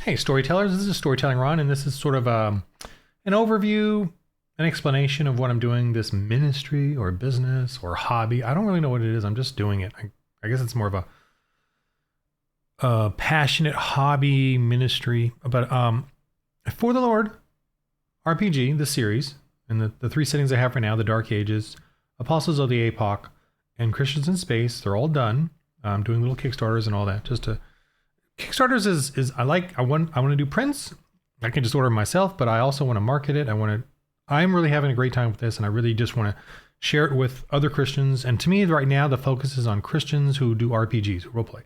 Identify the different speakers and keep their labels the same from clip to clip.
Speaker 1: Hey, storytellers, this is Storytelling Ron, and this is sort of an overview, an explanation of what I'm doing, this ministry or business or hobby. I don't really know what it is. I'm just doing it. I guess it's more of a passionate hobby ministry. But For the Lord RPG, the series, and the three settings I have for now, the Dark Ages, Apostles of the Epoch, and Christians in Space, they're all done. I'm doing little Kickstarters and all that. Kickstarters is I want to do prints. I can just order them myself, but I also want to market it. I'm really having a great time with this, and I really just want to share it with other Christians. And to me, right now, the focus is on Christians who do RPGs, roleplay,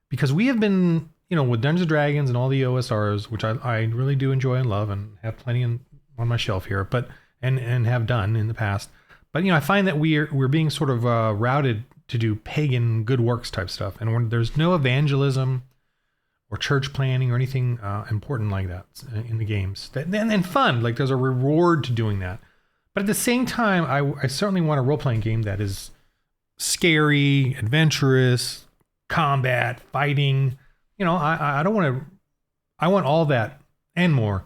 Speaker 1: because we have been, with Dungeons and Dragons and all the OSRs, which I really do enjoy and love, and have plenty on my shelf here, but and have done in the past. But I find that we're being sort of routed to do pagan good works type stuff, and when there's no evangelism or church planning or anything important like that in the games. And fun, like there's a reward to doing that. But at the same time, I certainly want a role-playing game that is scary, adventurous, combat, fighting. I don't want to, I want all that and more.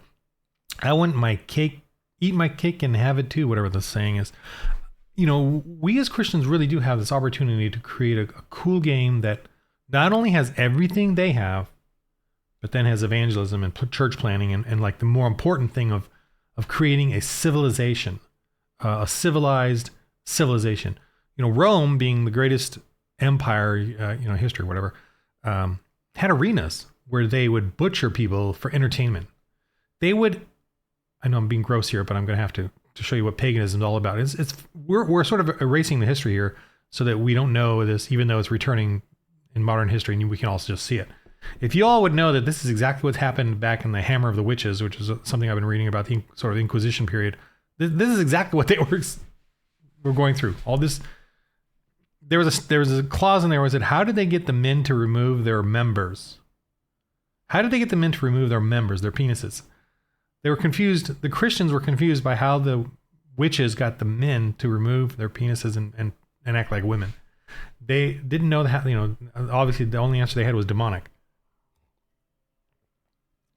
Speaker 1: I want my cake, eat my cake and have it too, whatever the saying is. We as Christians really do have this opportunity to create a cool game that not only has everything they have, but then has evangelism and church planning and like the more important thing of creating a civilization, a civilized civilization. Rome, being the greatest empire, history, whatever, had arenas where they would butcher people for entertainment. I know I'm being gross here, but I'm going to have to show you what paganism is all about. We're sort of erasing the history here so that we don't know this, even though it's returning in modern history, and we can also just see it. If you all would know that this is exactly what happened back in the Hammer of the Witches, which is something I've been reading about the sort of Inquisition period, this is exactly what they were going through. All this, there was a clause in there where it said, how did they get the men to remove their members? How did they get the men to remove their members, their penises? They were confused. The Christians were confused by how the witches got the men to remove their penises and act like women. They didn't know that, obviously the only answer they had was demonic.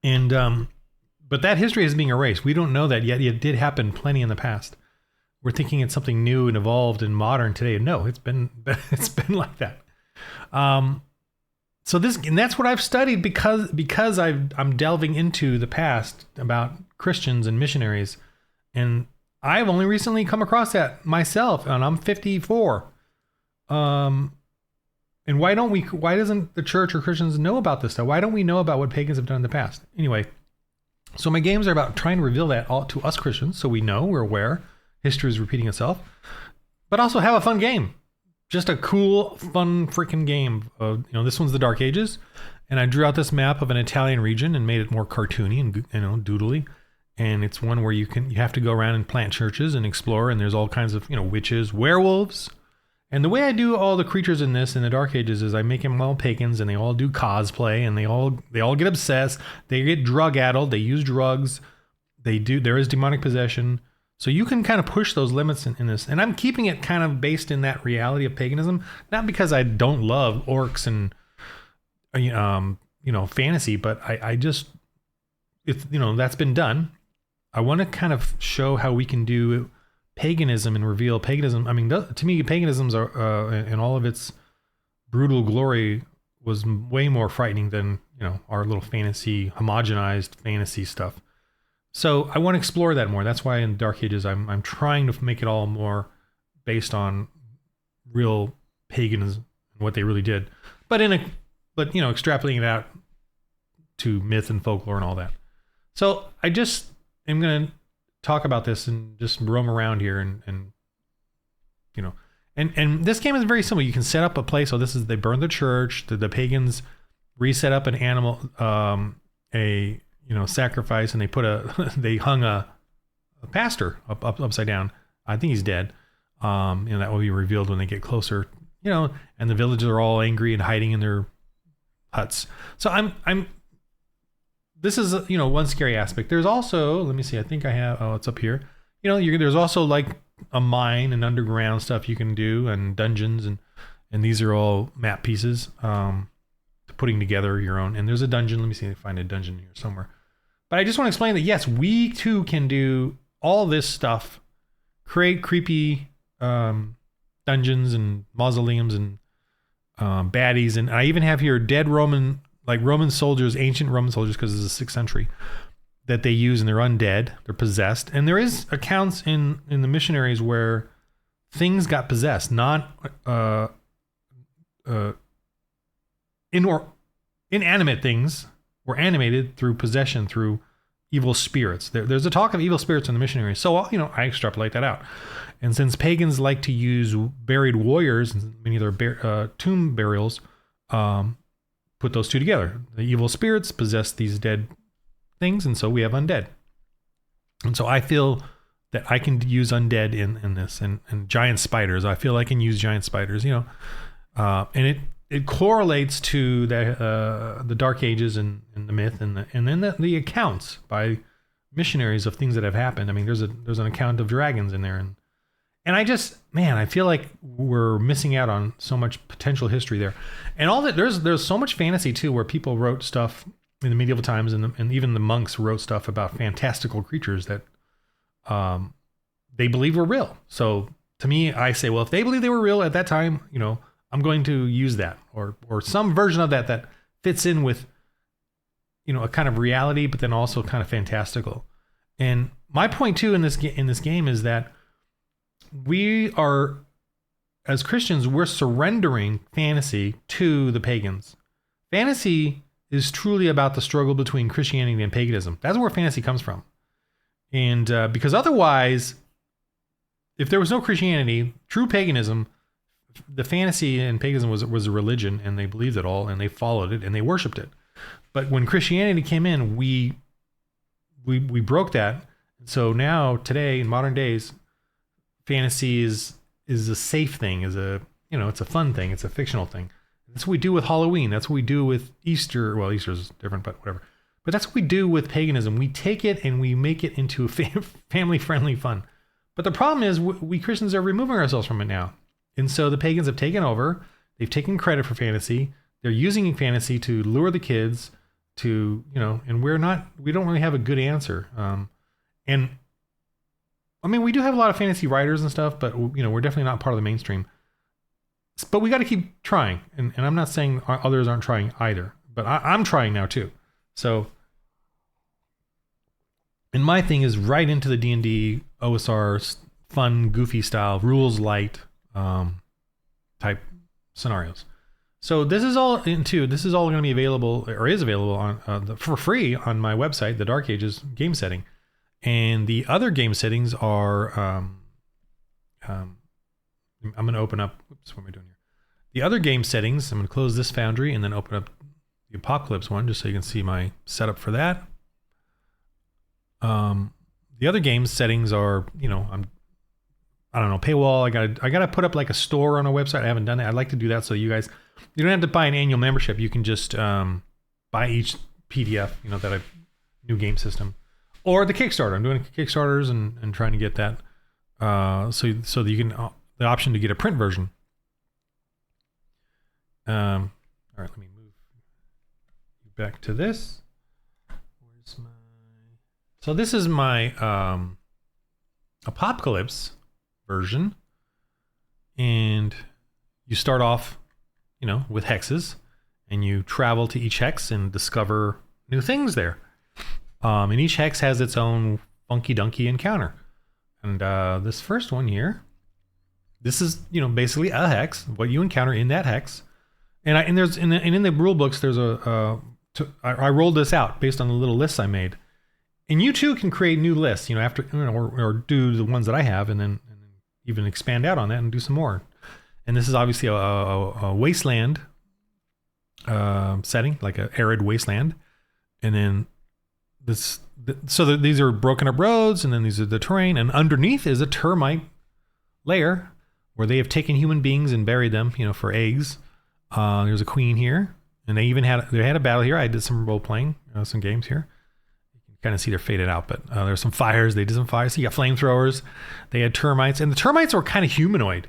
Speaker 1: And, but that history is being erased. We don't know that yet. It did happen plenty in the past. We're thinking it's something new and evolved and modern today. No, it's been like that. So that's what I've studied because I'm delving into the past about Christians and missionaries. And I've only recently come across that myself, and I'm 54. And why doesn't the church or Christians know about this stuff? Why don't we know about what pagans have done in the past? Anyway, so my games are about trying to reveal that all to us Christians, so we know, we're aware, history is repeating itself, but also have a fun game. Just a cool, fun freaking game. This one's the Dark Ages, and I drew out this map of an Italian region and made it more cartoony and doodly. And it's one where you have to go around and plant churches and explore, and there's all kinds of witches, werewolves. And the way I do all the creatures in the Dark Ages is I make them all pagans, and they all do cosplay, and they all get obsessed. They get drug addled. They use drugs. There is demonic possession. So you can kind of push those limits in this. And I'm keeping it kind of based in that reality of paganism, not because I don't love orcs and fantasy, but I just, it's that's been done. I want to kind of show how we can do paganism and reveal paganism. I mean, to me, paganism in all of its brutal glory was way more frightening than our little fantasy, homogenized fantasy stuff. So I want to explore that more. That's why in Dark Ages I'm trying to make it all more based on real paganism and what they really did, but extrapolating it out to myth and folklore and all that. So I just am going to talk about this and just roam around here and this game is very simple. You can set up a place. So they burned the church. The pagans reset up an animal, sacrifice, and they hung a pastor upside down. I think he's dead. That will be revealed when they get closer. And the villagers are all angry and hiding in their huts. So this is one scary aspect. There's also, let me see, I think I have, it's up here. There's also like a mine and underground stuff you can do, and dungeons, and these are all map pieces to putting together your own. And there's a dungeon. Let me see if I find a dungeon here somewhere. But I just want to explain that, yes, we too can do all this stuff, create creepy dungeons and mausoleums and baddies. And I even have here dead Roman soldiers, ancient Roman soldiers, because this is the 6th century, that they use, and they're undead, they're possessed. And there is accounts in the missionaries where things got possessed, not inanimate things were animated through possession, through evil spirits. There's a talk of evil spirits in the missionaries. So, I extrapolate that out. And since pagans like to use buried warriors, many of their tomb burials, put those two together. The evil spirits possess these dead things, and so we have undead. And so I feel that I can use undead in this, and giant spiders. I feel I can use giant spiders, and it correlates to the Dark Ages and the myth and then the accounts by missionaries of things that have happened. I mean, there's an account of dragons in there, and I feel like we're missing out on so much potential history there, and all that. There's so much fantasy too, where people wrote stuff in the medieval times, and even the monks wrote stuff about fantastical creatures that they believe were real. So to me, I say, well, if they believe they were real at that time, I'm going to use that or some version of that fits in with, a kind of reality, but then also kind of fantastical. And my point too in this game is that we are, as Christians, we're surrendering fantasy to the pagans. Fantasy is truly about the struggle between Christianity and paganism. That's where fantasy comes from. And because otherwise, if there was no Christianity, true paganism, the fantasy and paganism was a religion, and they believed it all, and they followed it, and they worshipped it. But when Christianity came in, we broke that. So now, today, in modern days, fantasy is a safe thing, it's a fun thing, it's a fictional thing. That's what we do with Halloween. That's what we do with Easter. Well, Easter's different, but whatever. But that's what we do with paganism. We take it and we make it into family-friendly fun. But the problem is we Christians are removing ourselves from it now. And so the pagans have taken over. They've taken credit for fantasy. They're using fantasy to lure the kids to, and we don't really have a good answer. And I mean, we do have a lot of fantasy writers and stuff, but we're definitely not part of the mainstream. But we got to keep trying. And I'm not saying others aren't trying either, but I'm trying now too. So, and my thing is right into the D&D OSR fun, goofy style, rules light type scenarios. So this is all going to be available, or is available on for free on my website, the Dark Ages game setting. And the other game settings are, I'm going to open up, what am I doing here? The other game settings, I'm going to close this Foundry and then open up the Apocalypse one, just so you can see my setup for that. The other game settings are, I don't know, paywall. I gotta put up like a store on a website. I haven't done that. I'd like to do that so you don't have to buy an annual membership. You can just buy each PDF, that new game system, or the Kickstarter. I'm doing Kickstarters and trying to get that so that you can the option to get a print version. All right, let me move back to this. So this is my Apocalypse version, and you start off, with hexes, and you travel to each hex and discover new things there. And each hex has its own funky dunky encounter. And this first one here, this is basically a hex, what you encounter in that hex. And in the rule books, there's I rolled this out based on the little lists I made. And you too can create new lists, after or do the ones that I have, and then even expand out on that and do some more. And this is obviously a wasteland setting, like an arid wasteland. And then these are broken up roads, and then these are the terrain, and underneath is a termite layer where they have taken human beings and buried them, for eggs. There's a queen here, and they had a battle here. I did some role playing, some games here. Kind of see they're faded out, but there's some fires. They did some fires. So you got flamethrowers. They had termites, and the termites were kind of humanoid,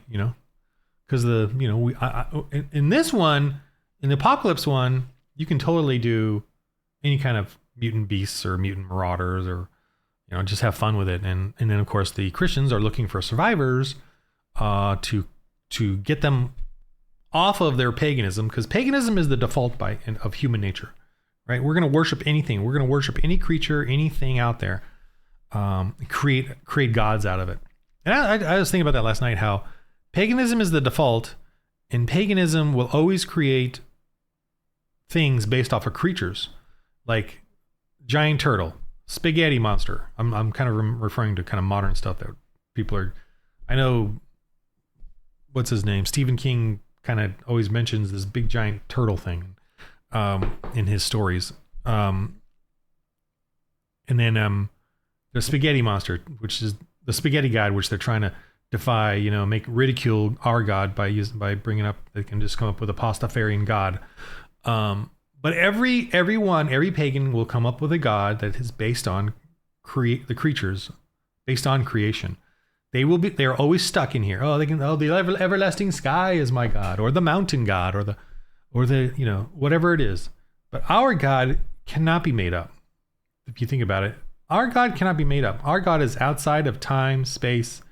Speaker 1: because in this one, in the Apocalypse one, you can totally do any kind of mutant beasts or mutant marauders, or just have fun with it. And then of course the Christians are looking for survivors to get them off of their paganism, because paganism is the default of human nature, right? We're going to worship anything. We're going to worship any creature, anything out there, create gods out of it. And I was thinking about that last night, how paganism is the default, and paganism will always create things based off of creatures, like giant turtle, spaghetti monster. I'm kind of referring to kind of modern stuff that people are. I know, what's his name? Stephen King kind of always mentions this big giant turtle thing in his stories. And then the spaghetti monster, which is the spaghetti god, which they're trying to defy, make ridicule our God by bringing up, they can just come up with a Pastafarian god. But every pagan will come up with a god that is based on the creatures, based on creation. They're always stuck in here. The everlasting sky is my god, or the mountain god, or the whatever it is. But our God cannot be made up. If you think about it, our God cannot be made up. Our God is outside of time, space,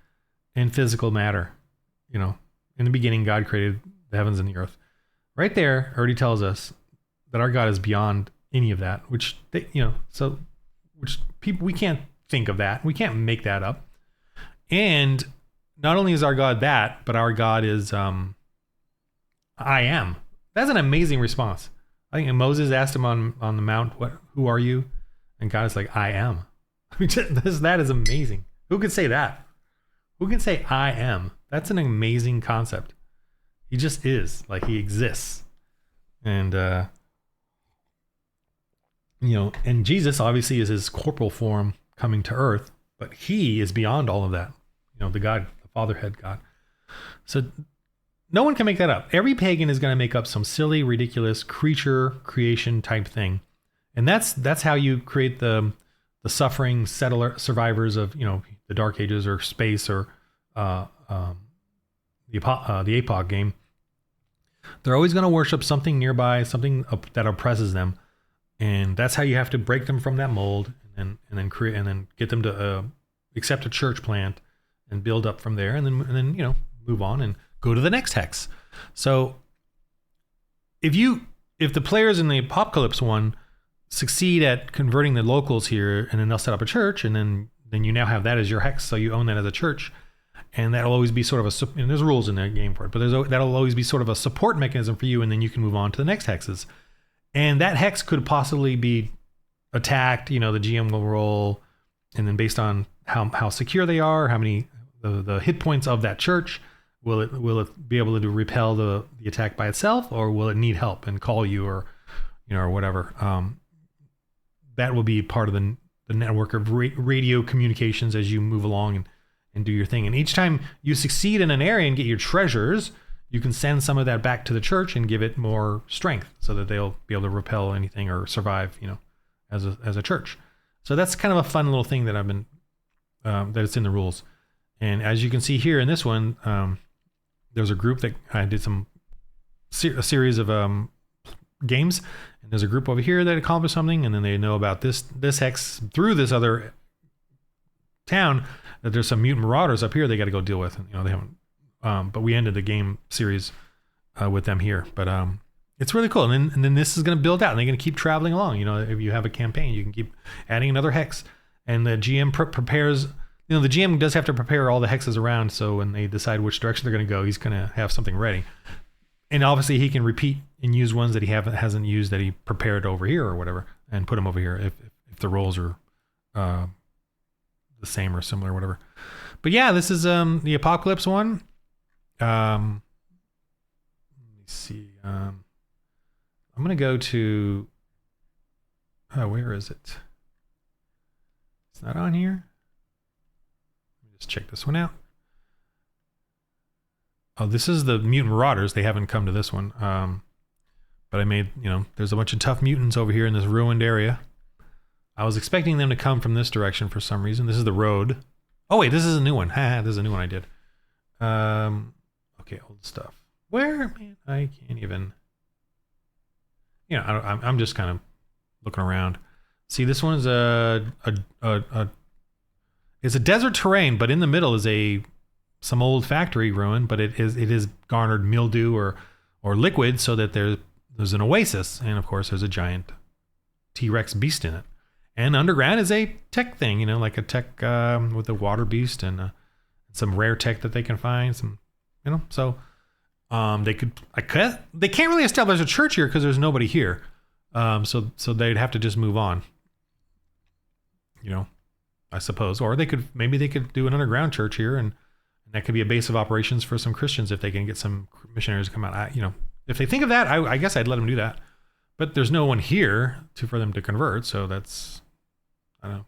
Speaker 1: and physical matter. In the beginning, God created the heavens and the earth. Right there already tells us that our God is beyond any of that, which people, we can't think of that. We can't make that up. And not only is our God that, but our God is I am. That's an amazing response. I think Moses asked him on the mount, who are you? And God is like, I am. I mean, that is amazing. Who could say that? Who can say I am? That's an amazing concept. He just is, like, he exists. And and Jesus obviously is his corporal form coming to earth, but he is beyond all of that. The God, the Fatherhead God. So no one can make that up. Every pagan is going to make up some silly, ridiculous creature creation type thing. And that's how you create the suffering survivors of, the Dark Ages or space or the APOC game. They're always going to worship something nearby, something that oppresses them. And that's how you have to break them from that mold, and then create, and then get them to accept a church plant and build up from there, and then move on and go to the next hex. So if the players in the Apocalypse one succeed at converting the locals here, and then they'll set up a church, and then you now have that as your hex, so you own that as a church, and that'll always be sort of and there's rules in the game for it, but that'll always be sort of a support mechanism for you, and then you can move on to the next hexes. And that hex could possibly be attacked. The GM will roll, and then based on how secure they are, how many the hit points of that church, will it be able to repel the attack by itself, or will it need help and call you, or or whatever. That will be part of the network of radio communications as you move along and do your thing. And each time you succeed in an area and get your treasures, you can send some of that back to the church and give it more strength, so that they'll be able to repel anything or survive, as a church. So that's kind of a fun little thing that I've been that it's in the rules. And as you can see here in this one, there's a group that I did a series of games, and there's a group over here that accomplished something, and then they know about this hex through this other town, that there's some mutant marauders up here they got to go deal with. And, they haven't. But we ended the game series with them here. But it's really cool. And then this is going to build out, and they're going to keep traveling along. If you have a campaign, you can keep adding another hex. And the GM prepares, the GM does have to prepare all the hexes around, so when they decide which direction they're going to go, he's going to have something ready. And obviously he can repeat and use ones that he hasn't used, that he prepared over here or whatever, and put them over here if the rolls are the same or similar or whatever. But yeah, this is the Apocalypse one. Let me see. I'm going to go to, where is it? It's not on here. Let me just check this one out. Oh, this is the Mutant Marauders. They haven't come to this one. But I made, there's a bunch of tough mutants over here in this ruined area. I was expecting them to come from this direction for some reason. This is the road. Oh wait, this is a new one. This is a new one I did. Okay, old stuff. Where, man, I can't even. you know, I'm just kind of looking around. See, this one is it's a desert terrain, but in the middle is some old factory ruin, but it is garnered mildew or liquid so that there's an oasis, and of course there's a giant T-Rex beast in it. And underground is a tech thing, you know, like a tech with a water beast and some rare tech that they can find. Some, you know, so they can't really establish a church here because there's nobody here. So they'd have to just move on, you know, I suppose. Or maybe they could do an underground church here, and that could be a base of operations for some Christians if they can get some missionaries to come out. You know, if they think of that, I guess I'd let them do that. But there's no one here for them to convert, so that's, I don't know,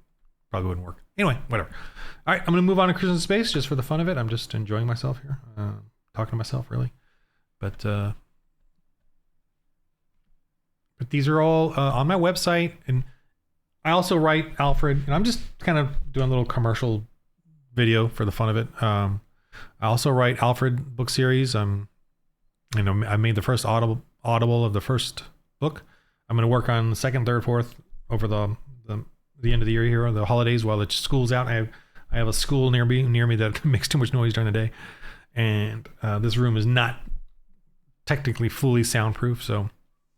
Speaker 1: probably wouldn't work. Anyway, whatever. All right, I'm going to move on to Christian Space just for the fun of it. I'm just enjoying myself here, talking to myself, really. But these are all on my website, and I also write Alfred, and I'm just kind of doing a little commercial video for the fun of it. I also write Alfred book series. You know, I made the first audible of the first book. I'm going to work on the second, third, fourth over the end of the year here, the holidays while the school's out. I have a school near me that makes too much noise during the day, and this room is not technically fully soundproof, so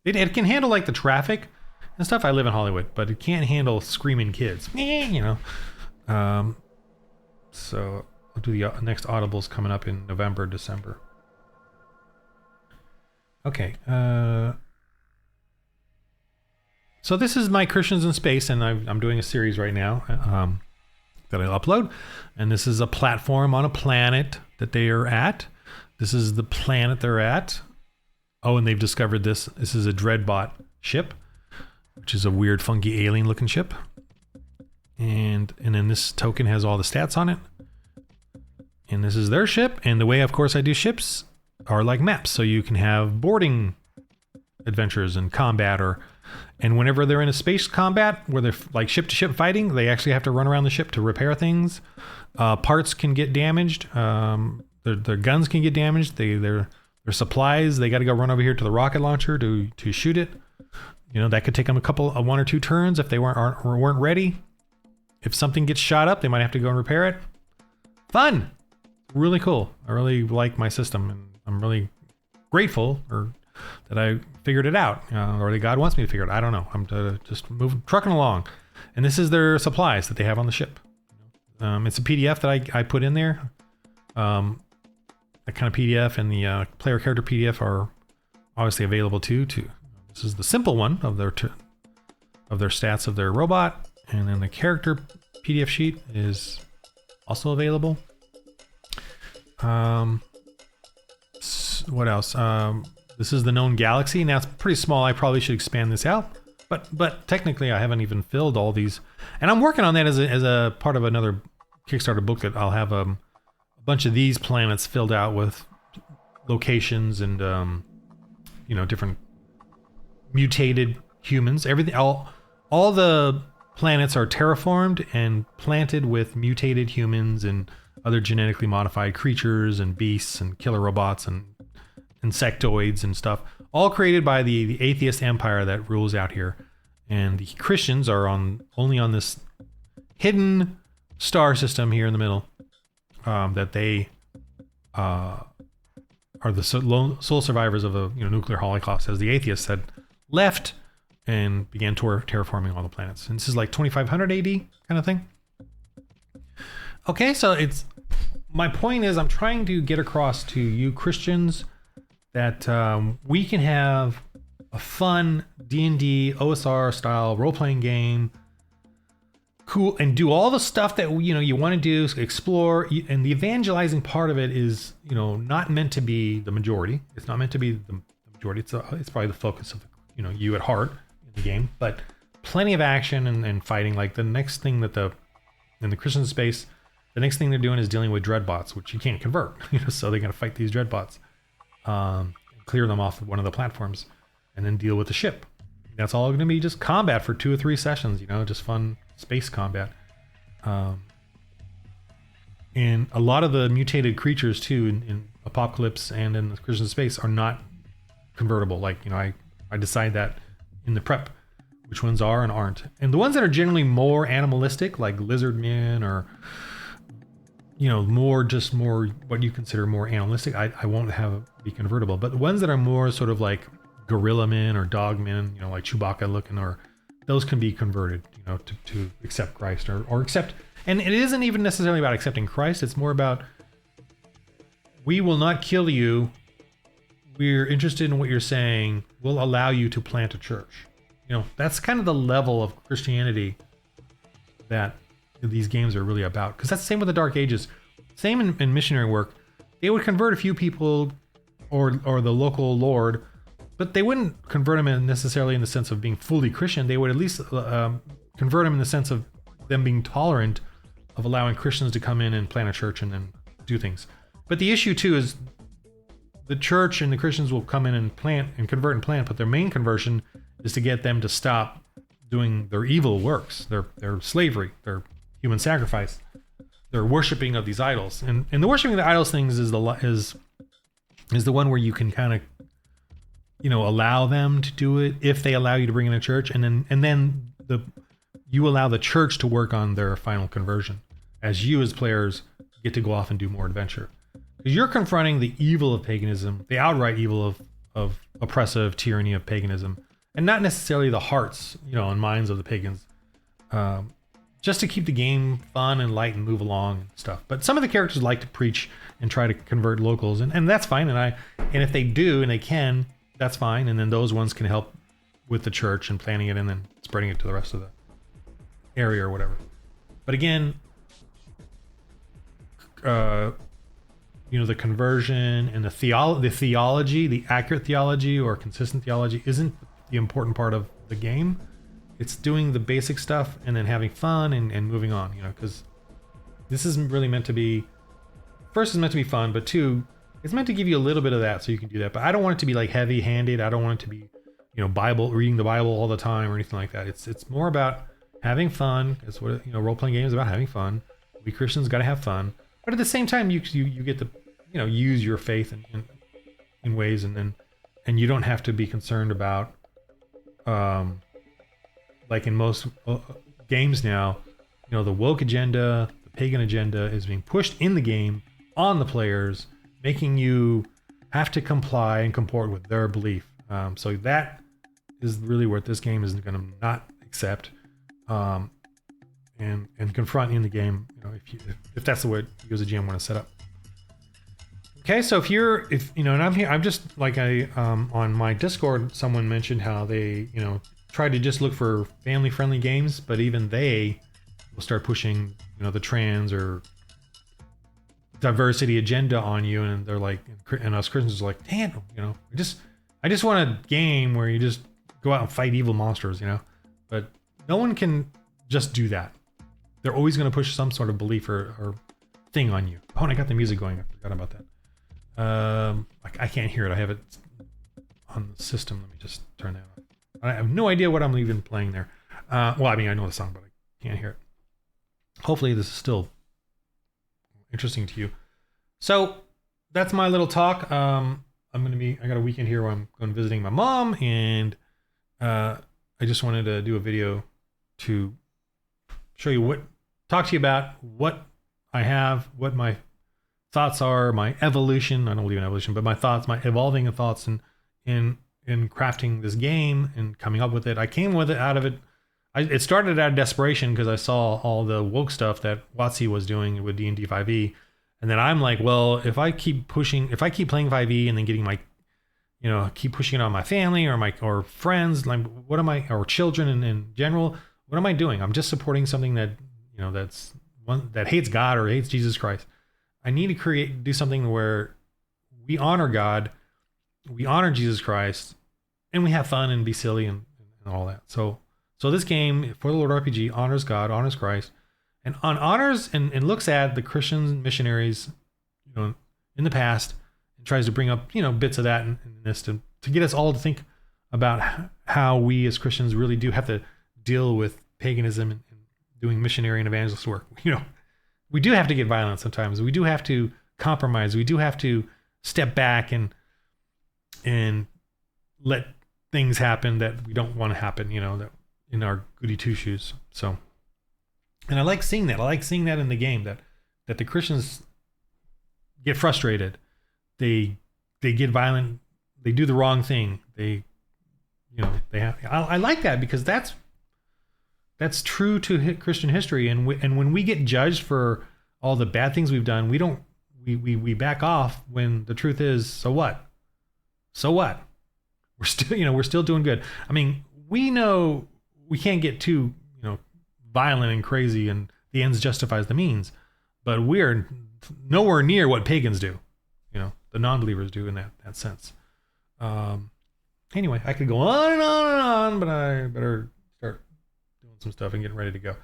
Speaker 1: it can handle like the traffic and stuff. I live in Hollywood, but it can't handle screaming kids, you know. So I'll do the next audibles coming up in November, December. Okay. So this is my Christians in Space, and I'm doing a series right now that I'll upload. And this is a platform on a planet that they are at. This is the planet they're at. Oh, and they've discovered this. This is a Dreadbot ship, which is a weird, funky, alien-looking ship. And then this token has all the stats on it. And this is their ship. And the way, of course, I do ships are like maps. So you can have boarding adventures and combat, and whenever they're in a space combat where they're like ship-to-ship fighting, they actually have to run around the ship to repair things. Parts can get damaged. Their guns can get damaged. Their supplies, they got to go run over here to the rocket launcher to shoot it. You know, that could take them one or two turns if they weren't ready. If something gets shot up, they might have to go and repair it. Fun, really cool. I really like my system, and I'm really grateful that I figured it out, or that God wants me to figure it out. I don't know. I'm just trucking along. And this is their supplies that they have on the ship. It's a PDF that I put in there. That kind of PDF and the player character PDF are obviously available too. This is the simple one of their stats of their robot, and then the character PDF sheet is also available. What else? This is the known galaxy. Now it's pretty small. I probably should expand this out, but technically I haven't even filled all these, and I'm working on that as a part of another Kickstarter book that I'll have a bunch of these planets filled out with locations and you know, different mutated humans. Everything, all the planets are terraformed and planted with mutated humans and other genetically modified creatures and beasts and killer robots and insectoids and stuff, all created by the atheist empire that rules out here. And the Christians are only on this hidden star system here in the middle, that they are the sole survivors of a nuclear holocaust, as the atheists had left and began terraforming all the planets. And this is like 2500 AD kind of thing. Okay, so my point is I'm trying to get across to you Christians that we can have a fun D&D OSR style role-playing game, cool, and do all the stuff that you want to do, explore. And the evangelizing part of it is not meant to be the majority. It's not meant to be the majority. It's probably the focus of you at heart in the game, but plenty of action and fighting. Like the next thing that in the Christian space, the next thing they're doing is dealing with dreadbots, which you can't convert. So they're gonna fight these dreadbots, clear them off of one of the platforms, and then deal with the ship. That's all going to be just combat for 2 or 3 sessions. Just fun space combat. And a lot of the mutated creatures too in Apocalypse and in the Christian space are not convertible. Like I decide that in the prep which ones are and aren't. And the ones that are generally more animalistic, like lizard men, or more what you consider more animalistic, I won't be convertible. But the ones that are more sort of like gorilla men or dog men, like Chewbacca looking, or those can be converted, to accept Christ or accept. And it isn't even necessarily about accepting Christ. It's more about, we will not kill you. We're interested in what you're saying. We'll allow you to plant a church. That's kind of the level of Christianity that these games are really about. Because that's the same with the Dark Ages. Same in missionary work. They would convert a few people or the local lord, but they wouldn't convert them necessarily in the sense of being fully Christian. They would at least convert them in the sense of them being tolerant of allowing Christians to come in and plant a church and then do things. But the issue too is the church and the Christians will come in and plant and convert and plant, but their main conversion is to get them to stop doing their evil works, their slavery, their human sacrifice, their worshiping of these idols. And the worshiping of the idols things is the one where you can kind of allow them to do it if they allow you to bring in a church, and then you allow the church to work on their final conversion as you as players get to go off and do more adventure. Because you're confronting the evil of paganism, the outright evil of oppressive tyranny of paganism, and not necessarily the hearts, and minds of the pagans, just to keep the game fun and light and move along and stuff. But some of the characters like to preach and try to convert locals, and that's fine. And if they do and they can, that's fine. And then those ones can help with the church and planning it and then spreading it to the rest of the area or whatever. But again, the conversion and the theology, the accurate theology or consistent theology isn't the important part of the game. It's doing the basic stuff and then having fun and moving on, because this isn't really meant to be, first, it's meant to be fun, but two, it's meant to give you a little bit of that so you can do that. But I don't want it to be like heavy handed. I don't want it to be, reading the Bible all the time or anything like that. It's more about having fun. It's what, role-playing games about having fun. We Christians got to have fun. But at the same time, you get to, use your faith in ways, and you don't have to be concerned about, like in most games now, the woke agenda, the pagan agenda is being pushed in the game on the players, making you have to comply and comport with their belief. So that is really what this game is going to not accept, and confront in the game, if that's the way you as a GM want to set up. Okay, so and I'm here, I'm just like on my Discord, someone mentioned how they, tried to just look for family-friendly games, but even they will start pushing, the trans or diversity agenda on you, and they're like, and us Christians are like, damn, I just want a game where you just go out and fight evil monsters, but no one can just do that. They're always going to push some sort of belief or thing on you. Oh, and I got the music going. I forgot about that. I can't hear it. I have it on the system. Let me just turn that on. I have no idea what I'm even playing there. Well, I know the song, but I can't hear it. Hopefully this is still interesting to you. So that's my little talk. I got a weekend here where I'm going visiting my mom, and I just wanted to do a video to show you talk to you about what I have, what my thoughts are, my evolution. I don't believe in evolution, but my thoughts, my evolving thoughts in crafting this game and coming up with it. I came with it out of it. It started out of desperation because I saw all the woke stuff that WotC was doing with D&D 5e. And then I'm like, well, if I keep playing 5e and then getting my, keep pushing it on my family or friends, like or children in general, what am I doing? I'm just supporting something that, that's one that hates God or hates Jesus Christ. I need to do something where we honor God, we honor Jesus Christ, and we have fun and be silly and all that. So this game, For the Lord RPG, honors God, honors Christ, and honors and looks at the Christian missionaries, in the past, and tries to bring up, bits of that in this to get us all to think about how we as Christians really do have to deal with paganism and doing missionary and evangelist work. We do have to get violent sometimes. We do have to compromise. We do have to step back and let things happen that we don't want to happen, you know, that in our goody two shoes. So, and I like seeing that. I like seeing that in the game, that the Christians get frustrated. They get violent. They do the wrong thing. They, you know, they have. I like that because that's true to Christian history. And when we get judged for all the bad things we've done, we back off when the truth is, so what? So what? We're still doing good. I mean, we know we can't get too, you know, violent and crazy, and the ends justifies the means, but we're nowhere near what pagans do, you know, the non-believers do in that sense. Anyway, I could go on and on and on, but I better start doing some stuff and getting ready to go.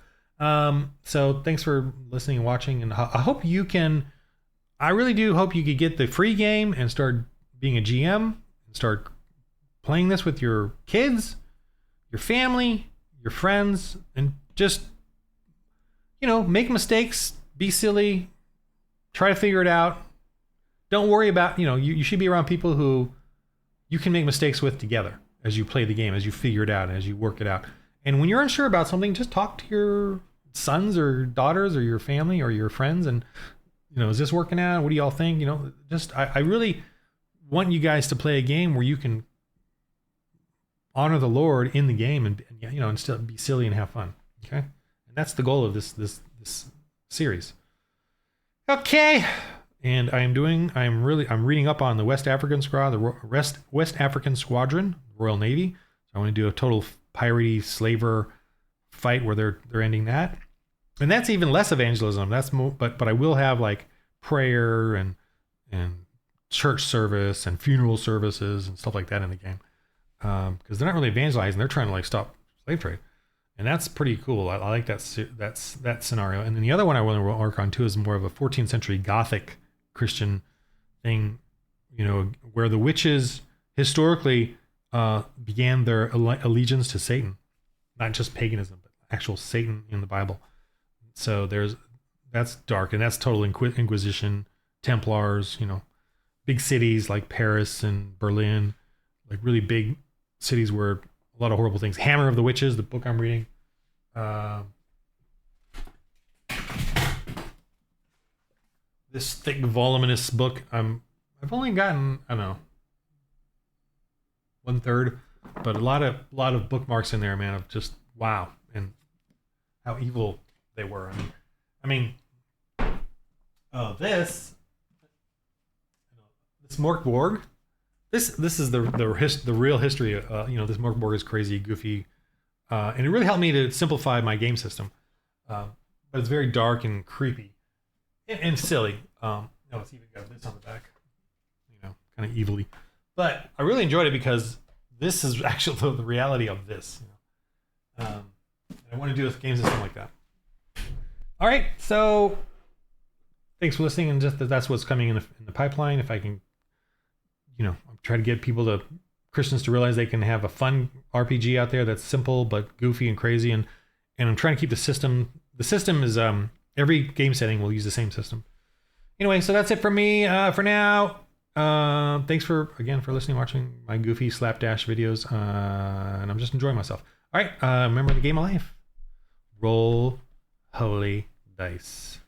Speaker 1: So thanks for listening and watching, and I hope you can. I really do hope you could get the free game and start being a GM and start playing this with your kids, your family, your friends, and just, you know, make mistakes, be silly, try to figure it out. Don't worry about, you know, you should be around people who you can make mistakes with together as you play the game, as you figure it out, as you work it out. And when you're unsure about something, just talk to your sons or daughters or your family or your friends and, you know, is this working out? What do y'all think? You know, just, I really want you guys to play a game where you can honor the Lord in the game and, you know, and still be silly and have fun. Okay. And that's the goal of this series. Okay. And I'm reading up on the West African Squadron, Royal Navy. So I want to do a total piratey slaver fight where they're ending that. And that's even less evangelism. That's more, but I will have like prayer and church service and funeral services and stuff like that in the game. Because they're not really evangelizing; they're trying to like stop slave trade, and that's pretty cool. I like that scenario. And then the other one I want to work on too is more of a 14th century Gothic Christian thing, you know, where the witches historically began their allegiance to Satan, not just paganism, but actual Satan in the Bible. So that's dark, and that's total Inquisition, Templars, you know, big cities like Paris and Berlin, like really big cities where a lot of horrible things. Hammer of the Witches, the book I'm reading. This thick, voluminous book. I've only gotten, I don't know, 1/3, but a lot of bookmarks in there, man, of just wow, and how evil they were. I mean, this Morkborg. This is the real history. You know, this Morkborg is crazy, goofy, and it really helped me to simplify my game system. But it's very dark and creepy and silly. No, it's even got this on the back, you know, kind of evilly. But I really enjoyed it because this is actually the reality of this. You know? I want to do a game system like that. All right, so thanks for listening, and just that's what's coming in the pipeline. If I can, you know, try to get Christians to realize they can have a fun RPG out there that's simple but goofy and crazy, and I'm trying to keep the system. The system is every game setting will use the same system. Anyway, so that's it for me for now. Thanks for listening, watching my goofy slapdash videos, and I'm just enjoying myself. All right, remember the game of life. Roll holy dice.